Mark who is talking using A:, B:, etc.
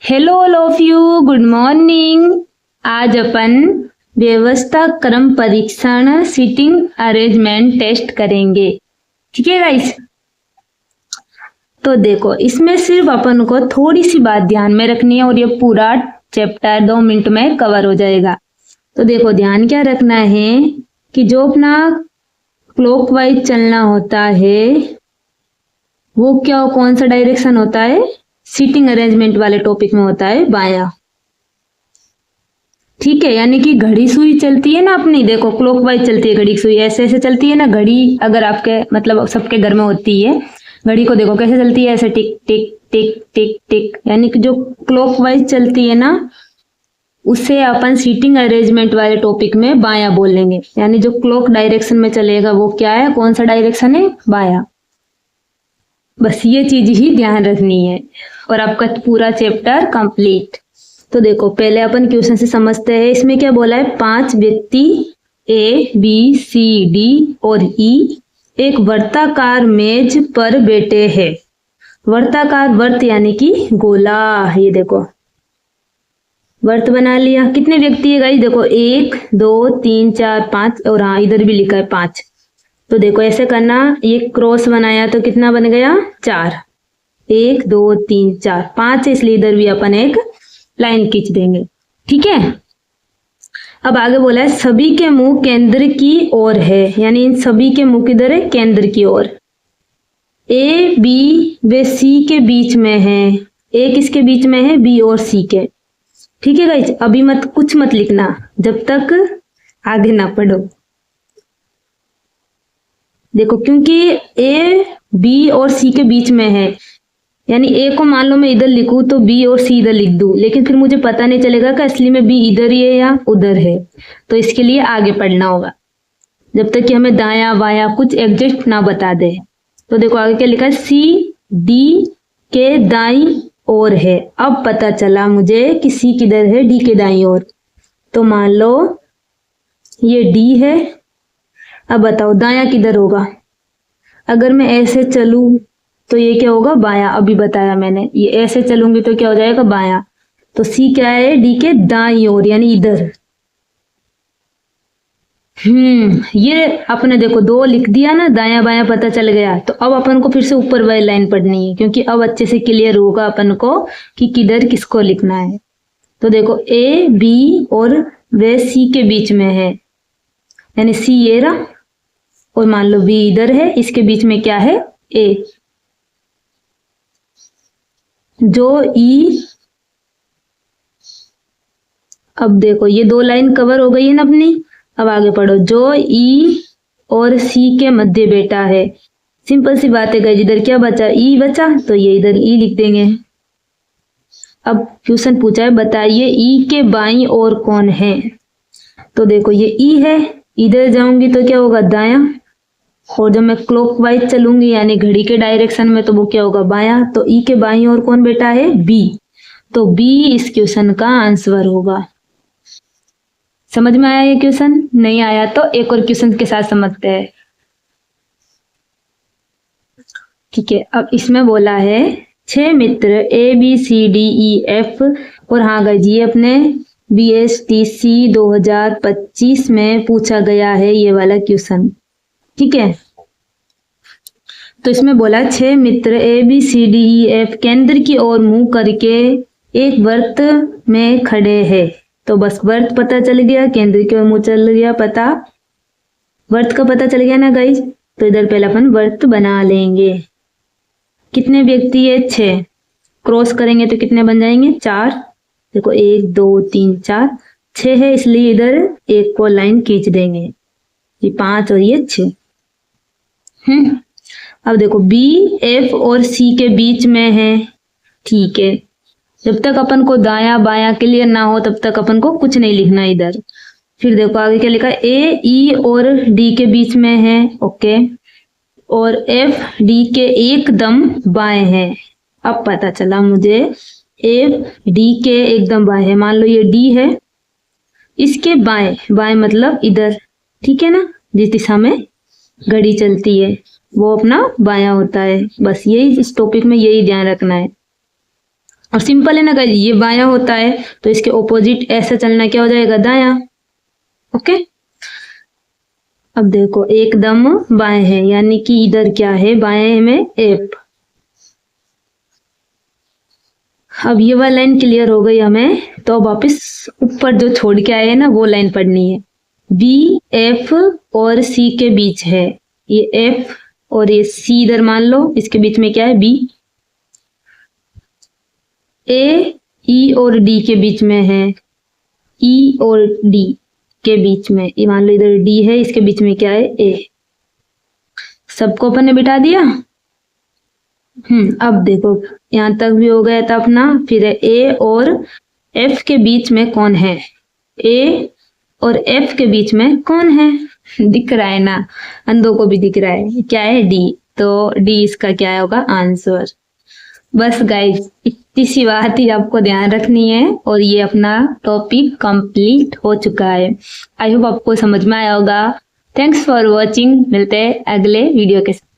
A: Hello all of you, good morning. आज अपन व्यवस्था क्रम परीक्षण सीटिंग अरेंजमेंट टेस्ट करेंगे। ठीक है गाइस। तो देखो, इसमें सिर्फ अपन को थोड़ी सी बात ध्यान में रखनी है और ये पूरा चैप्टर 2 मिनट में कवर हो जाएगा। तो देखो, ध्यान क्या रखना है कि जो अपना क्लॉकवाइज चलना होता है वो कौन सा डायरेक्शन होता है, सीटिंग अरेंजमेंट वाले टॉपिक में होता है बाया। ठीक है, यानी कि घड़ी सुई चलती है ना अपनी, देखो क्लॉकवाइज चलती है घड़ी सुई, ऐसे ऐसे चलती है ना घड़ी। अगर आपके मतलब सबके घर में होती है घड़ी, को देखो कैसे चलती है, ऐसे टिक टिक टिक टिक टिक, यानी कि जो क्लॉकवाइज चलती है ना उसे अपन सीटिंग अरेंजमेंट वाले टॉपिक में बाया बोलेंगे। यानी जो क्लॉक डायरेक्शन में चलेगा वो क्या है, कौन सा डायरेक्शन है, बाया। बस ये चीज ही ध्यान रखनी है और आपका पूरा चैप्टर कंप्लीट। तो देखो, पहले अपन क्वेश्चन से समझते हैं। इसमें क्या बोला है, 5 व्यक्ति ए बी सी डी और ई एक वर्ताकार मेज पर बैठे हैं। वर्ताकार, वर्त यानी कि गोला। ये देखो वर्त बना लिया। कितने व्यक्ति है गाइस, देखो 1 2 3 4 5 और हाँ इधर भी लिखा है 5। तो देखो ऐसे करना, ये क्रॉस बनाया तो कितना बन गया, 4। 1 2 3 4 5 है, इसलिए इधर भी अपन एक लाइन खींच देंगे। ठीक है। अब आगे बोला है सभी के मुंह केंद्र की ओर है, यानी इन सभी के मुंह किधर है, केंद्र की ओर। ए बी वे सी के बीच में है। ए किसके बीच में है, बी और सी के। ठीक है गाइस, अभी कुछ मत लिखना जब तक आगे ना पढ़ो। देखो, क्योंकि ए बी और सी के बीच में है, यानी ए को मान लो मैं इधर लिखूं तो बी और सी इधर लिख दूं, लेकिन फिर मुझे पता नहीं चलेगा कि असली में बी इधर ही है या उधर है। तो इसके लिए आगे पढ़ना होगा जब तक कि हमें दाया वाया कुछ एग्जैक्ट ना बता दे। तो देखो आगे क्या लिखा है, सी डी के दाई ओर है। अब पता चला मुझे कि सी किधर है, डी के दाई ओर। तो मान लो ये डी है। अब बताओ दाया किधर होगा। अगर मैं ऐसे चलूं तो ये क्या होगा, बाया। अभी बताया मैंने, ये ऐसे चलूंगी तो क्या हो जाएगा, बाया। तो सी क्या है, डी के दाई ओर यानी इधर। ये अपने देखो 2 लिख दिया ना, दाया बाया पता चल गया। तो अब अपन को फिर से ऊपर वाली लाइन पढ़नी है, क्योंकि अब अच्छे से क्लियर होगा अपन को कि किधर किसको लिखना है। तो देखो ए बी और वे सी के बीच में है, यानी सी ये रहा और मान लो बी इधर है, इसके बीच में क्या है, ए। जो ई, अब देखो ये 2 लाइन कवर हो गई है ना अपनी। अब आगे पढ़ो, जो ई और सी के मध्य बैठा है। सिंपल सी बात है गाइस, इधर क्या बचा, ई बचा, तो ये इधर ई लिख देंगे। अब क्वेश्चन पूछा है बताइए ई के बाईं ओर कौन है। तो देखो ये ई है, इधर जाऊंगी तो क्या होगा, दाया। और जब मैं क्लॉकवाइज चलूंगी यानी घड़ी के डायरेक्शन में तो वो क्या होगा, बाया। तो ई के बाईं ओर कौन बैठा है, बी। तो बी इस क्वेश्चन का आंसर होगा। समझ में आया ये क्वेश्चन? नहीं आया तो एक और क्वेश्चन के साथ समझते हैं। ठीक है, अब इसमें बोला है 6 मित्र A B C D E F, और हाँ गाइस ये अपने BSTC 2025 में पूछा गया है ये वाला क्वेश्चन। ठीक है, तो इसमें बोला 6 मित्र A B C D E F केंद्र की ओर मुंह करके एक वर्त में खड़े हैं। तो बस वर्त पता चल गया, केंद्र की ओर मुंह चल गया पता, वर्त का पता चल गया ना गाइस। तो इधर पहले अपन वर्त बना लेंगे। कितने व्यक्ति है, 6। क्रॉस करेंगे तो कितने बन जाएंगे, 4। देखो 1 2 3 4 6 है, इसलिए इधर एक को लाइन खींच देंगे, ये 5 और ये 6। अब देखो बी एफ और सी के बीच में है। ठीक है, जब तक अपन को दाया बाया क्लियर ना हो तब तक अपन को कुछ नहीं लिखना इधर। फिर देखो आगे क्या लिखा है, ए ई और डी के बीच में है, ओके। और एफ डी के एकदम बाएं है। अब पता चला मुझे एफ डी के एकदम बाएं है। मान लो ये डी है, इसके बाएं, बाएं मतलब इधर। ठीक है ना, जिस दिशा में घड़ी चलती है वो अपना बायां होता है। बस यही इस टॉपिक में यही ध्यान रखना है। और सिंपल है ना गाइस, ये बायां होता है तो इसके ऑपोजिट ऐसे चलना क्या हो जाएगा, दायां। ओके, अब देखो एकदम बाएं है, यानी कि इधर क्या है, बाएं में एफ। अब ये वाला लाइन क्लियर हो गई हमें, तो वापस ऊपर जो छोड़ के आए हैं ना वो लाइन पढ़नी है। बी एफ और सी के बीच है, ये एफ और ये सी इधर मान लो, इसके बीच में क्या है, बी। ए ई और डी के बीच में है, ई और डी के बीच में, ये मान लो इधर डी है, इसके बीच में क्या है, ए। सबको अपन ने बिठा दिया। अब देखो यहां तक भी हो गया था अपना। फिर ए और एफ के बीच में कौन है, ए और एफ के बीच में कौन है, दिख रहा है ना, अंधों को भी दिख रहा है, क्या है, डी। तो डी इसका क्या होगा आंसर। बस गाइज इतनी सी बात ही आपको ध्यान रखनी है और ये अपना टॉपिक कंप्लीट हो चुका है। आई होप आपको समझ में आया होगा। थैंक्स फॉर वॉचिंग, मिलते हैं अगले वीडियो के साथ।